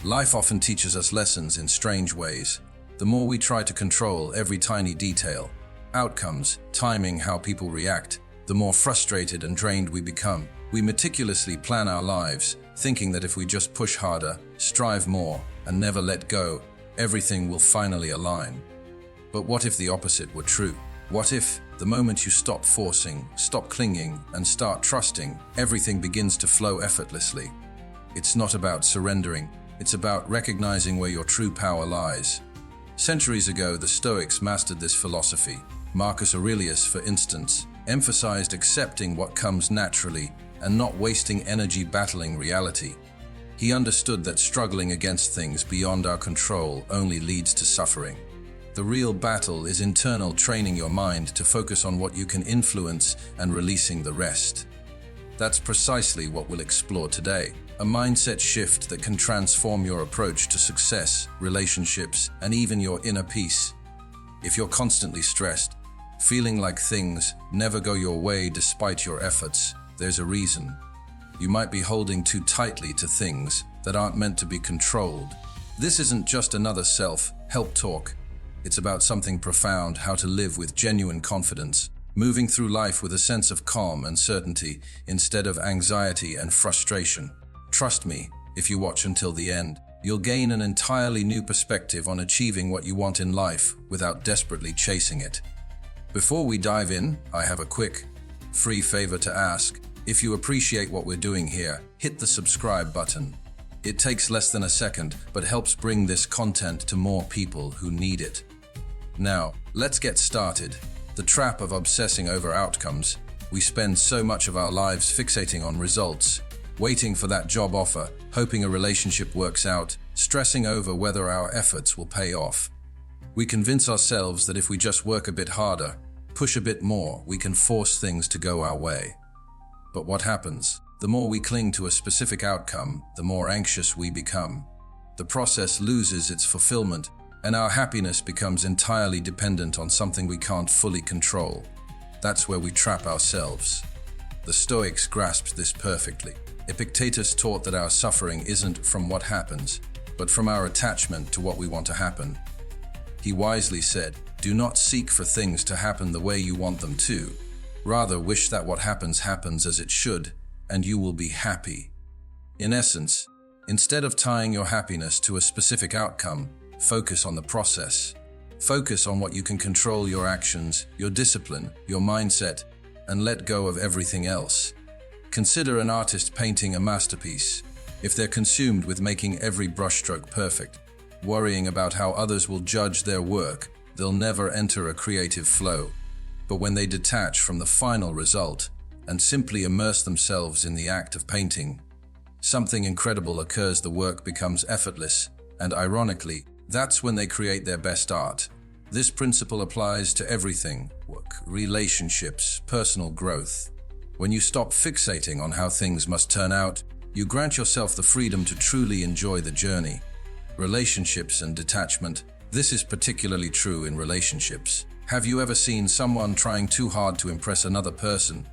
Life often teaches us lessons in strange ways. The more we try to control every tiny detail, outcomes, timing, how people react, the more frustrated and drained we become. We meticulously plan our lives, thinking that if we just push harder, strive more, and never let go, everything will finally align. But what if the opposite were true? What if, the moment you stop forcing, stop clinging, and start trusting, everything begins to flow effortlessly? It's not about surrendering, it's about recognizing where your true power lies. Centuries ago, the Stoics mastered this philosophy. Marcus Aurelius, for instance, emphasized accepting what comes naturally and not wasting energy battling reality. He understood that struggling against things beyond our control only leads to suffering. The real battle is internal, training your mind to focus on what you can influence and releasing the rest. That's precisely what we'll explore today. A mindset shift that can transform your approach to success, relationships, and even your inner peace. If you're constantly stressed, feeling like things never go your way despite your efforts, there's a reason. You might be holding too tightly to things that aren't meant to be controlled. This isn't just another self-help talk. It's about something profound: how to live with genuine confidence, moving through life with a sense of calm and certainty instead of anxiety and frustration. Trust me, if you watch until the end, you'll gain an entirely new perspective on achieving what you want in life without desperately chasing it. Before we dive in, I have a quick, free favor to ask. If you appreciate what we're doing here, hit the subscribe button. It takes less than a second, but helps bring this content to more people who need it. Now, let's get started. The trap of obsessing over outcomes. We spend so much of our lives fixating on results, waiting for that job offer, hoping a relationship works out, stressing over whether our efforts will pay off. We convince ourselves that if we just work a bit harder, push a bit more, we can force things to go our way. But what happens? The more we cling to a specific outcome, the more anxious we become. The process loses its fulfillment, and our happiness becomes entirely dependent on something we can't fully control. That's where we trap ourselves. The Stoics grasped this perfectly. Epictetus taught that our suffering isn't from what happens, but from our attachment to what we want to happen. He wisely said, "Do not seek for things to happen the way you want them to. Rather, wish that what happens happens as it should, and you will be happy." In essence, instead of tying your happiness to a specific outcome, focus on the process. Focus on what you can control: your actions, your discipline, your mindset, and let go of everything else. Consider an artist painting a masterpiece. If they're consumed with making every brushstroke perfect, worrying about how others will judge their work, they'll never enter a creative flow. But when they detach from the final result and simply immerse themselves in the act of painting, something incredible occurs. The work becomes effortless, and ironically, that's when they create their best art. This principle applies to everything: work, relationships, personal growth. When you stop fixating on how things must turn out, you grant yourself the freedom to truly enjoy the journey. Relationships and detachment. This is particularly true in relationships. Have you ever seen someone trying too hard to impress another person?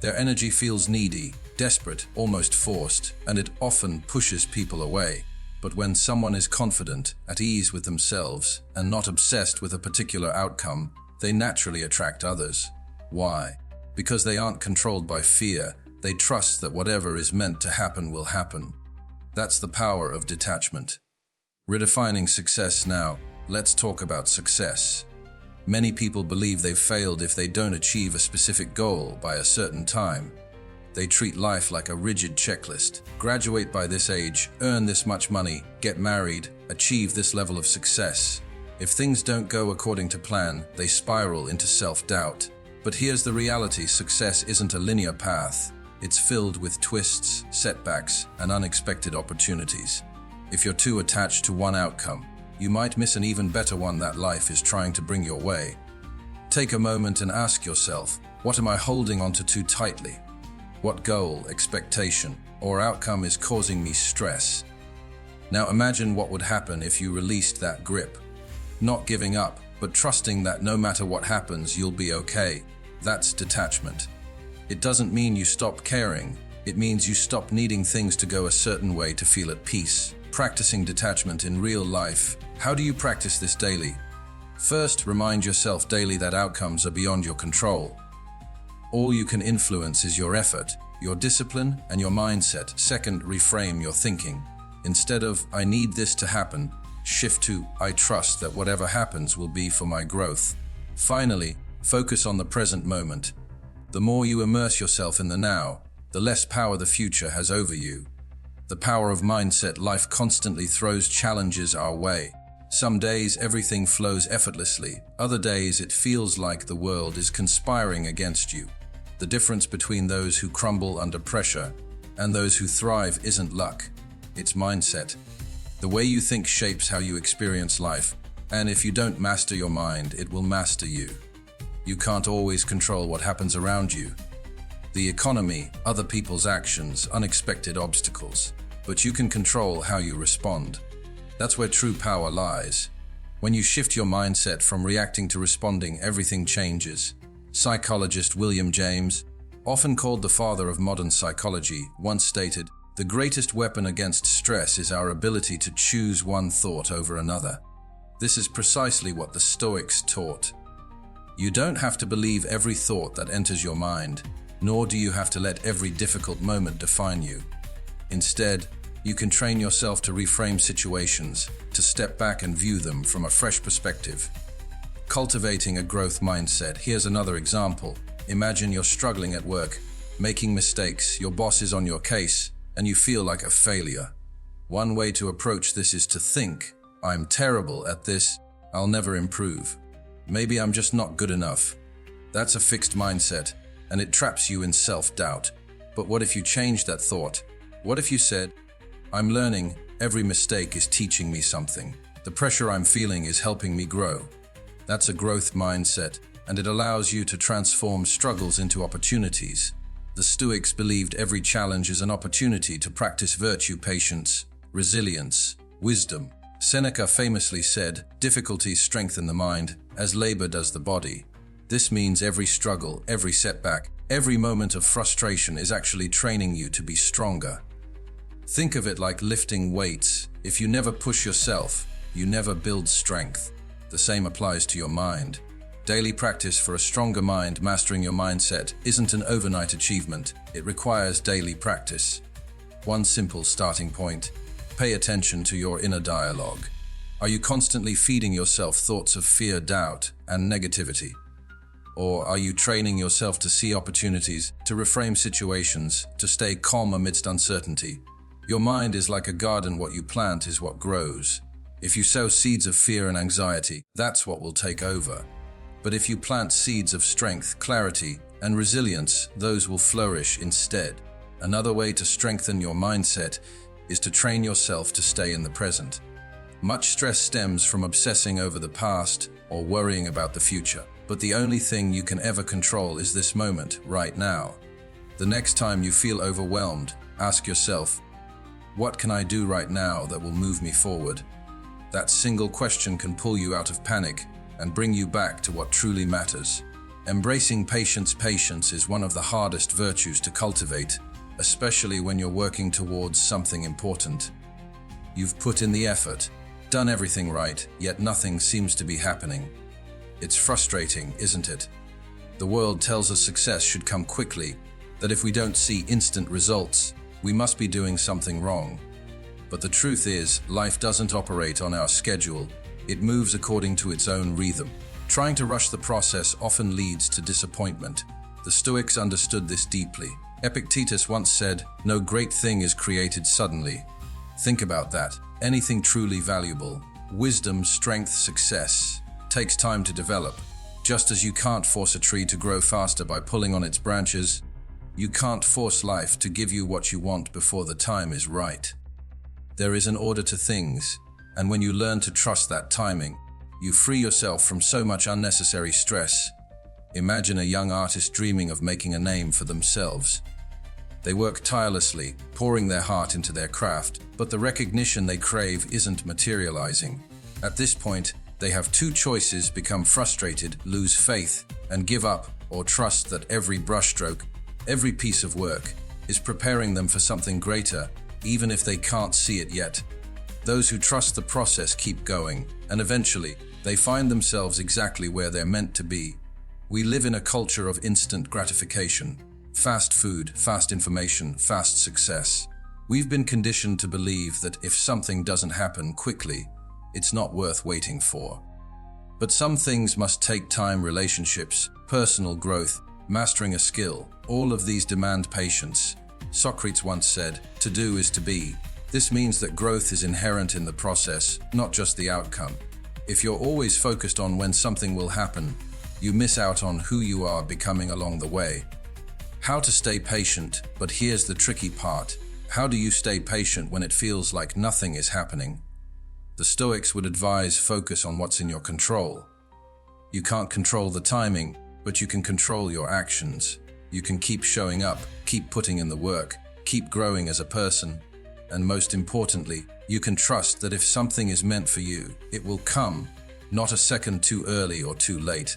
Their energy feels needy, desperate, almost forced, and it often pushes people away. But when someone is confident, at ease with themselves, and not obsessed with a particular outcome, they naturally attract others. Why? Because they aren't controlled by fear. They trust that whatever is meant to happen will happen. That's the power of detachment. Redefining success now. Let's talk about success. Many people believe they've failed if they don't achieve a specific goal by a certain time. They treat life like a rigid checklist. Graduate by this age, earn this much money, get married, achieve this level of success. If things don't go according to plan, they spiral into self-doubt. But here's the reality: success isn't a linear path. It's filled with twists, setbacks, and unexpected opportunities. If you're too attached to one outcome, you might miss an even better one that life is trying to bring your way. Take a moment and ask yourself, what am I holding onto too tightly? What goal, expectation, or outcome is causing me stress? Now imagine what would happen if you released that grip. Not giving up, but trusting that no matter what happens, you'll be okay. That's detachment. It doesn't mean you stop caring. It means you stop needing things to go a certain way to feel at peace. practicing detachment in real life. How do you practice this daily? First, remind yourself daily that outcomes are beyond your control. All you can influence is your effort, your discipline, and your mindset. Second, reframe your thinking. Instead of, "I need this to happen," shift to, "I trust that whatever happens will be for my growth." Finally, focus on the present moment. The more you immerse yourself in the now, the less power the future has over you. The power of mindset. Life constantly throws challenges our way. Some days everything flows effortlessly. Other days it feels like the world is conspiring against you. The difference between those who crumble under pressure and those who thrive isn't luck, it's mindset. The way you think shapes how you experience life, and if you don't master your mind, it will master you. You can't always control what happens around you. The economy, other people's actions, unexpected obstacles. But you can control how you respond. That's where true power lies. When you shift your mindset from reacting to responding, everything changes. Psychologist William James, often called the father of modern psychology, once stated, "The greatest weapon against stress is our ability to choose one thought over another." This is precisely what the Stoics taught. You don't have to believe every thought that enters your mind, nor do you have to let every difficult moment define you. Instead, you can train yourself to reframe situations, to step back and view them from a fresh perspective. Cultivating a growth mindset. Here's another example. Imagine you're struggling at work, making mistakes, your boss is on your case, and you feel like a failure. One way to approach this is to think, "I'm terrible at this, I'll never improve. Maybe I'm just not good enough." That's a fixed mindset, and it traps you in self-doubt. But what if you changed that thought? What if you said, "I'm learning, every mistake is teaching me something. The pressure I'm feeling is helping me grow." That's a growth mindset, and it allows you to transform struggles into opportunities. The Stoics believed every challenge is an opportunity to practice virtue, patience, resilience, wisdom. Seneca famously said, "Difficulties strengthen the mind, as labor does the body." This means every struggle, every setback, every moment of frustration is actually training you to be stronger. Think of it like lifting weights. If you never push yourself, you never build strength. The same applies to your mind. Daily practice for a stronger mind. Mastering your mindset isn't an overnight achievement. It requires daily practice. One simple starting point: pay attention to your inner dialogue. Are you constantly feeding yourself thoughts of fear, doubt, and negativity? Or are you training yourself to see opportunities, to reframe situations, to stay calm amidst uncertainty? Your mind is like a garden. What you plant is what grows. If you sow seeds of fear and anxiety, that's what will take over. But if you plant seeds of strength, clarity, and resilience, those will flourish instead. Another way to strengthen your mindset is to train yourself to stay in the present. Much stress stems from obsessing over the past or worrying about the future. But the only thing you can ever control is this moment, right now. The next time you feel overwhelmed, ask yourself, "What can I do right now that will move me forward?" That single question can pull you out of panic and bring you back to what truly matters. Embracing patience. Patience is one of the hardest virtues to cultivate, especially when you're working towards something important. You've put in the effort, done everything right, yet nothing seems to be happening. It's frustrating, isn't it? The world tells us success should come quickly, that if we don't see instant results, we must be doing something wrong. But the truth is, life doesn't operate on our schedule. It moves according to its own rhythm. Trying to rush the process often leads to disappointment. The Stoics understood this deeply. Epictetus once said, "No great thing is created suddenly." Think about that. Anything truly valuable, wisdom, strength, success, takes time to develop. Just as you can't force a tree to grow faster by pulling on its branches, you can't force life to give you what you want before the time is right. There is an order to things, and when you learn to trust that timing, you free yourself from so much unnecessary stress. Imagine a young artist dreaming of making a name for themselves. They work tirelessly, pouring their heart into their craft, but the recognition they crave isn't materializing. At this point, they have two choices: become frustrated, lose faith, and give up, or trust that every brushstroke, every piece of work, is preparing them for something greater, even if they can't see it yet. Those who trust the process keep going, and eventually, they find themselves exactly where they're meant to be. We live in a culture of instant gratification. Fast food, fast information, fast success. We've been conditioned to believe that if something doesn't happen quickly, it's not worth waiting for. But some things must take time: relationships, personal growth, mastering a skill. All of these demand patience. Socrates once said, "To do is to be." This means that growth is inherent in the process, not just the outcome. If you're always focused on when something will happen, you miss out on who you are becoming along the way. How to stay patient, but here's the tricky part. How do you stay patient when it feels like nothing is happening? The Stoics would advise focus on what's in your control. You can't control the timing, but you can control your actions. You can keep showing up, keep putting in the work, keep growing as a person. And most importantly, you can trust that if something is meant for you, it will come, not a second too early or too late.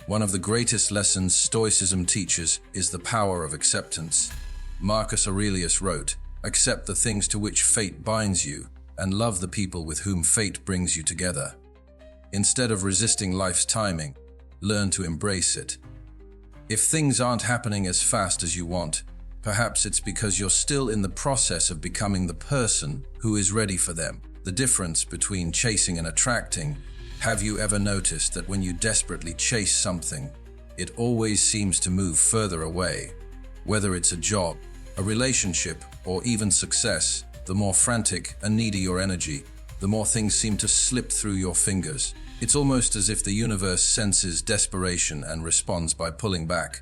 One of the greatest lessons Stoicism teaches is the power of acceptance. Marcus Aurelius wrote, "Accept the things to which fate binds you, and love the people with whom fate brings you together." Instead of resisting life's timing, learn to embrace it. If things aren't happening as fast as you want, perhaps it's because you're still in the process of becoming the person who is ready for them. The difference between chasing and attracting. Have you ever noticed that when you desperately chase something, it always seems to move further away? Whether it's a job, a relationship, or even success, the more frantic and needy your energy, the more things seem to slip through your fingers. It's almost as if the universe senses desperation and responds by pulling back.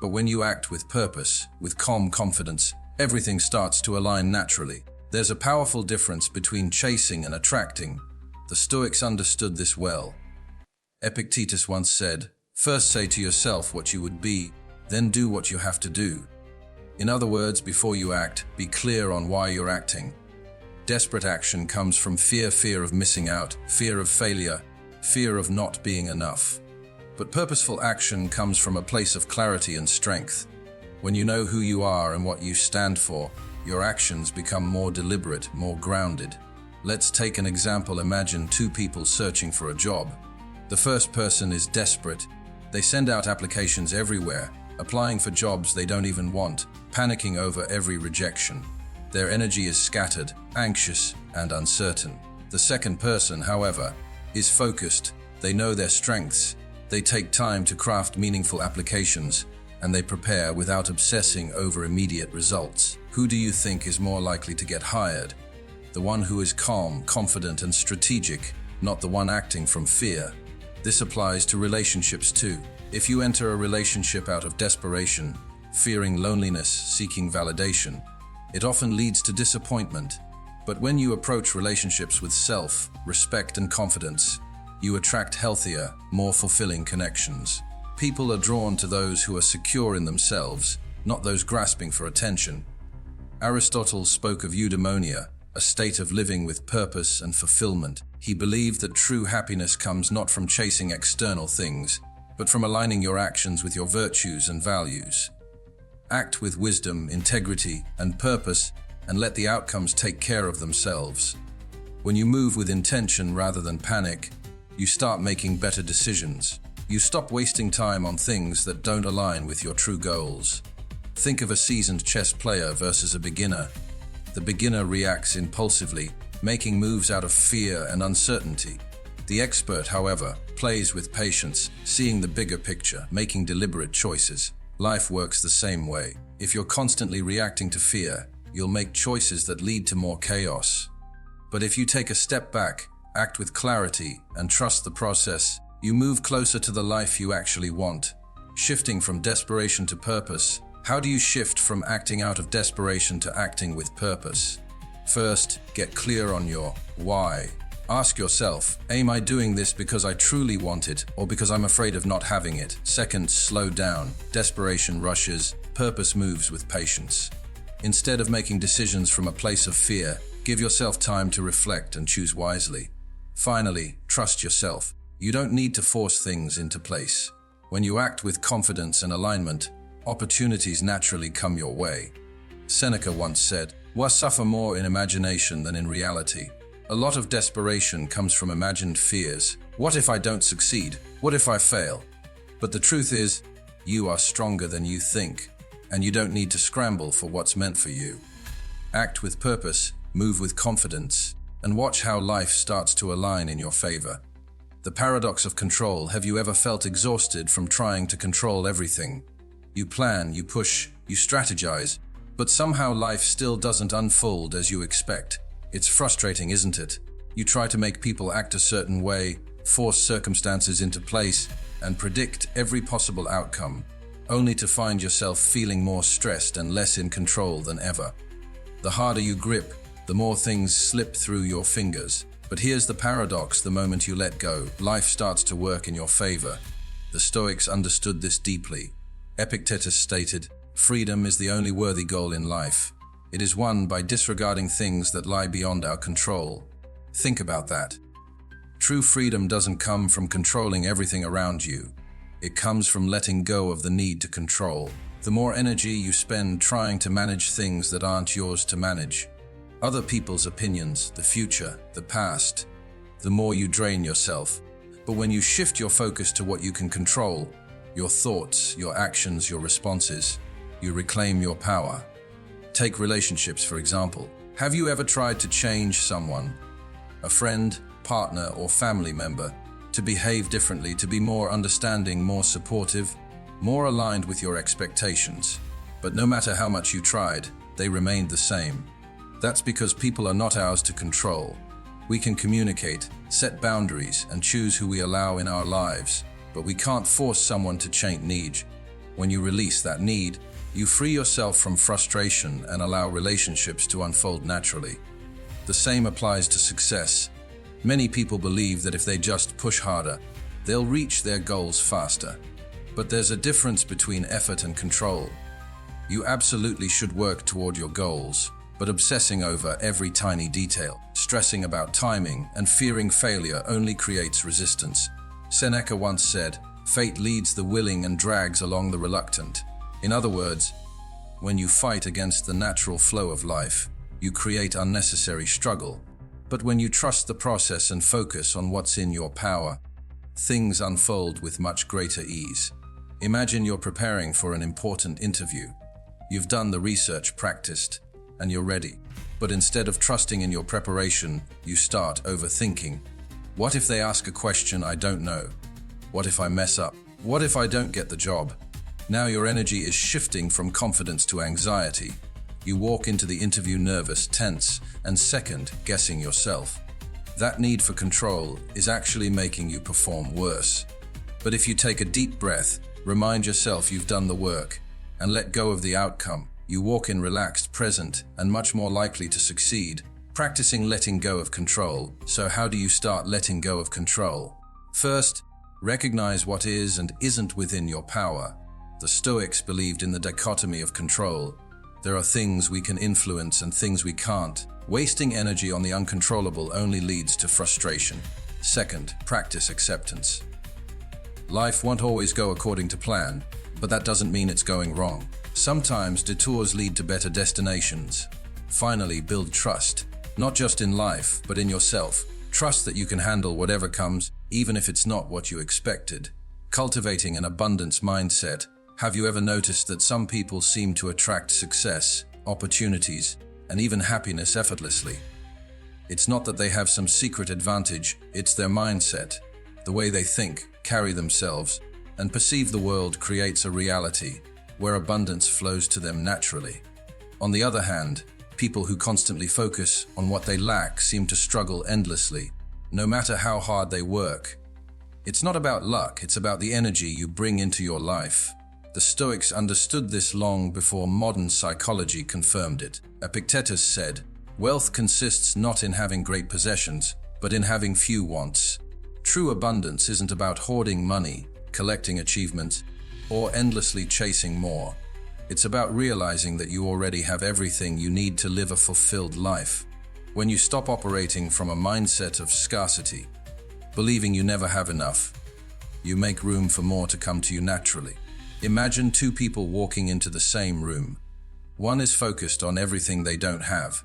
But when you act with purpose, with calm confidence, everything starts to align naturally. There's a powerful difference between chasing and attracting. The Stoics understood this well. Epictetus once said, "First say to yourself what you would be, then do what you have to do." In other words, before you act, be clear on why you're acting. Desperate action comes from fear of missing out, fear of failure, fear of not being enough. But purposeful action comes from a place of clarity and strength. When you know who you are and what you stand for, your actions become more deliberate, more grounded. Let's take an example. Imagine two people searching for a job. The first person is desperate. They send out applications everywhere, applying for jobs they don't even want, panicking over every rejection. Their energy is scattered, anxious, and uncertain. The second person, however, is focused. They know their strengths. They take time to craft meaningful applications, and they prepare without obsessing over immediate results. Who do you think is more likely to get hired? The one who is calm, confident, and strategic, not the one acting from fear. This applies to relationships too. If you enter a relationship out of desperation, fearing loneliness, seeking validation, it often leads to disappointment. But when you approach relationships with self-respect and confidence, you attract healthier, more fulfilling connections. People are drawn to those who are secure in themselves, not those grasping for attention. Aristotle spoke of eudaimonia, a state of living with purpose and fulfillment. He believed that true happiness comes not from chasing external things, but from aligning your actions with your virtues and values. Act with wisdom, integrity, and purpose, and let the outcomes take care of themselves. When you move with intention rather than panic, you start making better decisions. You stop wasting time on things that don't align with your true goals. Think of a seasoned chess player versus a beginner. The beginner reacts impulsively, making moves out of fear and uncertainty. The expert, however, plays with patience, seeing the bigger picture, making deliberate choices. Life works the same way. If you're constantly reacting to fear, you'll make choices that lead to more chaos. But if you take a step back, act with clarity, and trust the process, you move closer to the life you actually want. Shifting from desperation to purpose. How do you shift from acting out of desperation to acting with purpose? First, get clear on your why. Ask yourself, am I doing this because I truly want it or because I'm afraid of not having it? Second, slow down. Desperation rushes, purpose moves with patience. Instead of making decisions from a place of fear, give yourself time to reflect and choose wisely. Finally, trust yourself. You don't need to force things into place. When you act with confidence and alignment, opportunities naturally come your way. Seneca once said, We suffer more in imagination than in reality. A lot of desperation comes from imagined fears. What if I don't succeed? What if I fail? But the truth is, you are stronger than you think, and you don't need to scramble for what's meant for you. Act with purpose, move with confidence, and watch how life starts to align in your favor. The paradox of control. Have you ever felt exhausted from trying to control everything? You plan, you push, you strategize, but somehow life still doesn't unfold as you expect. It's frustrating, isn't it? You try to make people act a certain way, force circumstances into place, and predict every possible outcome, only to find yourself feeling more stressed and less in control than ever. The harder you grip, the more things slip through your fingers. But here's the paradox: the moment you let go, life starts to work in your favor. The Stoics understood this deeply. Epictetus stated, "Freedom is the only worthy goal in life. It is won by disregarding things that lie beyond our control." Think about that. True freedom doesn't come from controlling everything around you. It comes from letting go of the need to control. The more energy you spend trying to manage things that aren't yours to manage, other people's opinions, the future, the past, the more you drain yourself. But when you shift your focus to what you can control, your thoughts, your actions, your responses, you reclaim your power. Take relationships, for example. Have you ever tried to change someone, a friend, partner, or family member, to behave differently, to be more understanding, more supportive, more aligned with your expectations? But no matter how much you tried, they remained the same. That's because people are not ours to control. We can communicate, set boundaries, and choose who we allow in our lives, but we can't force someone to change need. When you release that need, you free yourself from frustration and allow relationships to unfold naturally. The same applies to success. Many people believe that if they just push harder, they'll reach their goals faster. But there's a difference between effort and control. You absolutely should work toward your goals, but obsessing over every tiny detail, stressing about timing, and fearing failure only creates resistance. Seneca once said, "Fate leads the willing and drags along the reluctant." In other words, when you fight against the natural flow of life, you create unnecessary struggle. But when you trust the process and focus on what's in your power, things unfold with much greater ease. Imagine you're preparing for an important interview. You've done the research, practiced, and you're ready. But instead of trusting in your preparation, you start overthinking. What if they ask a question I don't know? What if I mess up? What if I don't get the job? Now your energy is shifting from confidence to anxiety. You walk into the interview nervous, tense, and second-guessing yourself. That need for control is actually making you perform worse. But if you take a deep breath, remind yourself you've done the work, and let go of the outcome, you walk in relaxed, present, and much more likely to succeed. Practicing letting go of control. So how do you start letting go of control? First, recognize what is and isn't within your power. The Stoics believed in the dichotomy of control. There are things we can influence and things we can't. Wasting energy on the uncontrollable only leads to frustration. Second, practice acceptance. Life won't always go according to plan, but that doesn't mean it's going wrong. Sometimes detours lead to better destinations. Finally, build trust, not just in life, but in yourself. Trust that you can handle whatever comes, even if it's not what you expected. Cultivating an abundance mindset. Have you ever noticed that some people seem to attract success, opportunities, and even happiness effortlessly? It's not that they have some secret advantage, it's their mindset. The way they think, carry themselves, and perceive the world creates a reality where abundance flows to them naturally. On the other hand, people who constantly focus on what they lack seem to struggle endlessly, no matter how hard they work. It's not about luck, it's about the energy you bring into your life. The Stoics understood this long before modern psychology confirmed it. Epictetus said, "Wealth consists not in having great possessions, but in having few wants." True abundance isn't about hoarding money, collecting achievements, or endlessly chasing more. It's about realizing that you already have everything you need to live a fulfilled life. When you stop operating from a mindset of scarcity, believing you never have enough, you make room for more to come to you naturally. Imagine two people walking into the same room. One is focused on everything they don't have.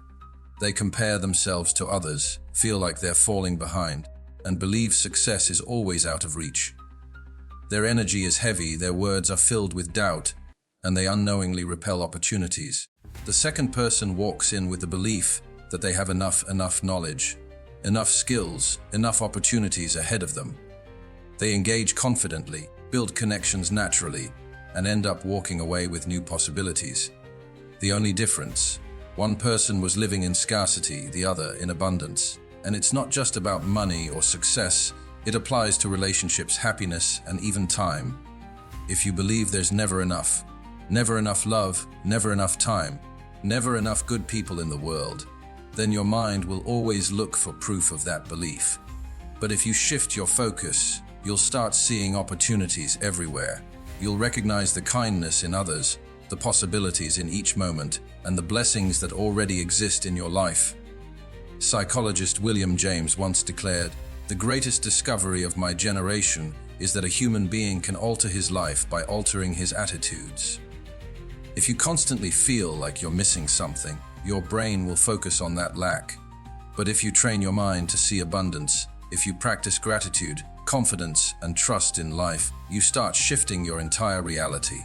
They compare themselves to others, feel like they're falling behind, and believe success is always out of reach. Their energy is heavy, their words are filled with doubt, and they unknowingly repel opportunities. The second person walks in with the belief that they have enough knowledge, enough skills, enough opportunities ahead of them. They engage confidently, build connections naturally, and end up walking away with new possibilities. The only difference: one person was living in scarcity, the other in abundance. And it's not just about money or success, it applies to relationships, happiness, and even time. If you believe there's never enough love, never enough time, never enough good people in the world, then your mind will always look for proof of that belief. But if you shift your focus, you'll start seeing opportunities everywhere. You'll recognize the kindness in others, the possibilities in each moment, and the blessings that already exist in your life. Psychologist William James once declared, "The greatest discovery of my generation is that a human being can alter his life by altering his attitudes." If you constantly feel like you're missing something, your brain will focus on that lack. But if you train your mind to see abundance, if you practice gratitude, confidence, and trust in life, you start shifting your entire reality.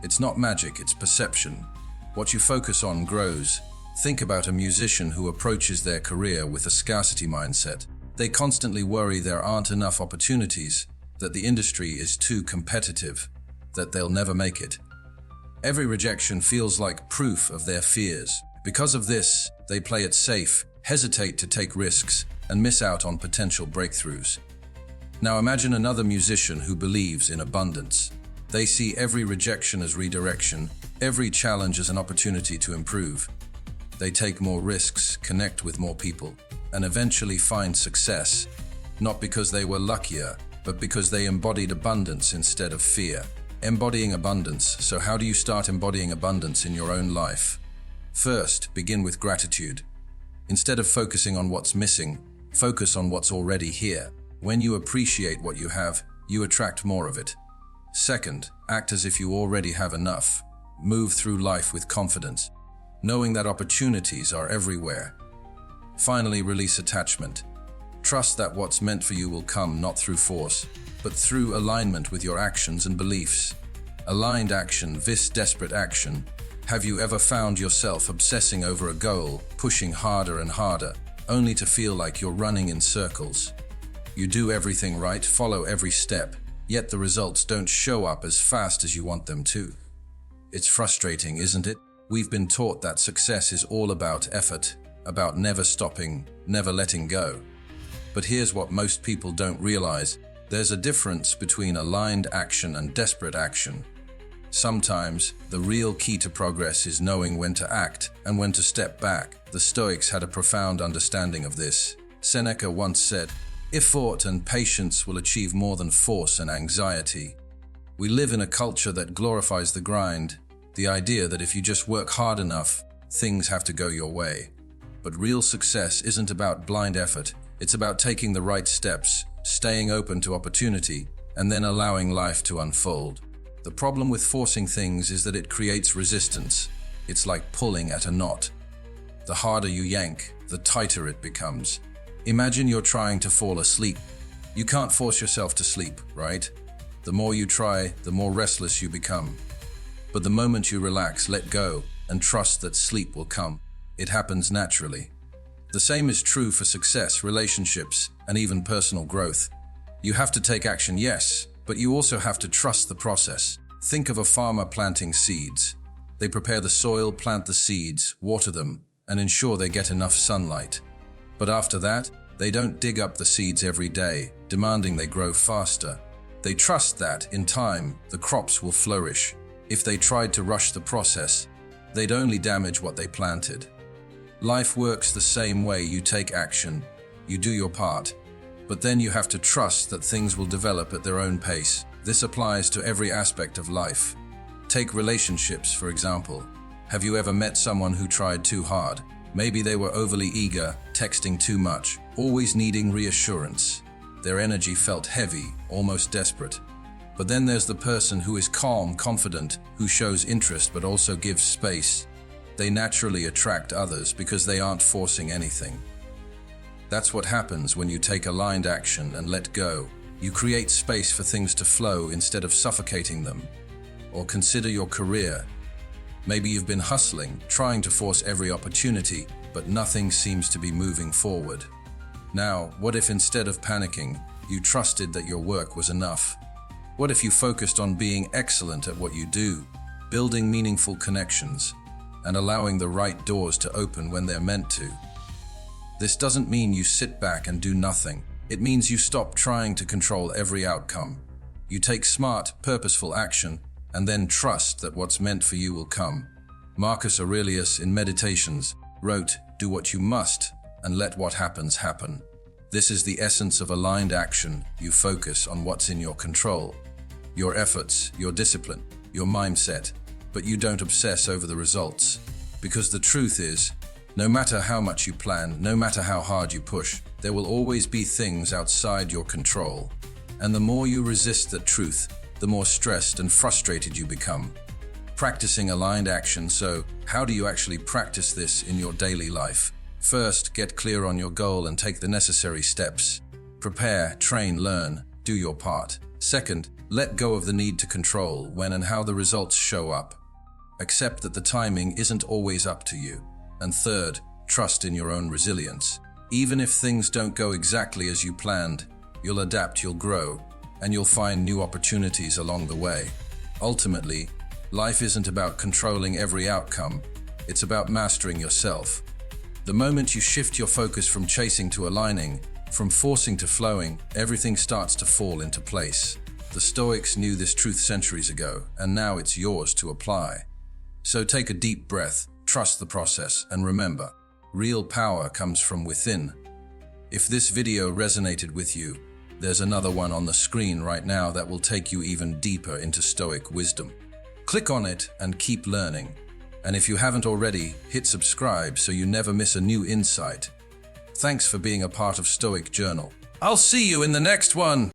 It's not magic, it's perception. What you focus on grows. Think about a musician who approaches their career with a scarcity mindset. They constantly worry there aren't enough opportunities, that the industry is too competitive, that they'll never make it. Every rejection feels like proof of their fears. Because of this, they play it safe, hesitate to take risks, and miss out on potential breakthroughs. Now imagine another musician who believes in abundance. They see every rejection as redirection, every challenge as an opportunity to improve. They take more risks, connect with more people, and eventually find success, not because they were luckier, but because they embodied abundance instead of fear. Embodying abundance. So how do you start embodying abundance in your own life? First, begin with gratitude. Instead of focusing on what's missing, focus on what's already here. When you appreciate what you have, you attract more of it. Second, act as if you already have enough. Move through life with confidence, knowing that opportunities are everywhere. Finally, release attachment. Trust that what's meant for you will come not through force, but through alignment with your actions and beliefs. Aligned action, this desperate action. Have you ever found yourself obsessing over a goal, pushing harder and harder, only to feel like you're running in circles? You do everything right, follow every step, yet the results don't show up as fast as you want them to. It's frustrating, isn't it? We've been taught that success is all about effort, about never stopping, never letting go. But here's what most people don't realize. There's a difference between aligned action and desperate action. Sometimes, the real key to progress is knowing when to act and when to step back. The Stoics had a profound understanding of this. Seneca once said, "Effort and patience will achieve more than force and anxiety." We live in a culture that glorifies the grind, the idea that if you just work hard enough, things have to go your way. But real success isn't about blind effort. It's about taking the right steps, staying open to opportunity, and then allowing life to unfold. The problem with forcing things is that it creates resistance. It's like pulling at a knot. The harder you yank, the tighter it becomes. Imagine you're trying to fall asleep. You can't force yourself to sleep, right? The more you try, the more restless you become. But the moment you relax, let go, and trust that sleep will come, it happens naturally. The same is true for success, relationships, and even personal growth. You have to take action, yes, but you also have to trust the process. Think of a farmer planting seeds. They prepare the soil, plant the seeds, water them, and ensure they get enough sunlight. But after that, they don't dig up the seeds every day, demanding they grow faster. They trust that, in time, the crops will flourish. If they tried to rush the process, they'd only damage what they planted. Life works the same way. You take action, you do your part, but then you have to trust that things will develop at their own pace. This applies to every aspect of life. Take relationships, for example. Have you ever met someone who tried too hard? Maybe they were overly eager, texting too much, always needing reassurance. Their energy felt heavy, almost desperate. But then there's the person who is calm, confident, who shows interest but also gives space. They naturally attract others because they aren't forcing anything. That's what happens when you take aligned action and let go. You create space for things to flow instead of suffocating them. Or consider your career. Maybe you've been hustling, trying to force every opportunity, but nothing seems to be moving forward. Now, what if instead of panicking, you trusted that your work was enough? What if you focused on being excellent at what you do, building meaningful connections, and allowing the right doors to open when they're meant to? This doesn't mean you sit back and do nothing. It means you stop trying to control every outcome. You take smart, purposeful action, and then trust that what's meant for you will come. Marcus Aurelius in Meditations wrote, "Do what you must, and let what happens happen." This is the essence of aligned action. You focus on what's in your control. Your efforts, your discipline, your mindset, but you don't obsess over the results. Because the truth is, no matter how much you plan, no matter how hard you push, there will always be things outside your control. And the more you resist that truth, the more stressed and frustrated you become. Practicing aligned action. So, how do you actually practice this in your daily life? First, get clear on your goal and take the necessary steps. Prepare, train, learn, do your part. Second, let go of the need to control when and how the results show up. Accept that the timing isn't always up to you. And third, trust in your own resilience. Even if things don't go exactly as you planned, you'll adapt, you'll grow, and you'll find new opportunities along the way. Ultimately, life isn't about controlling every outcome, it's about mastering yourself. The moment you shift your focus from chasing to aligning, from forcing to flowing, everything starts to fall into place. The Stoics knew this truth centuries ago, and now it's yours to apply. So take a deep breath, trust the process, and remember, real power comes from within. If this video resonated with you, there's another one on the screen right now that will take you even deeper into Stoic wisdom. Click on it and keep learning. And if you haven't already, hit subscribe so you never miss a new insight. Thanks for being a part of Stoic Journal. I'll see you in the next one!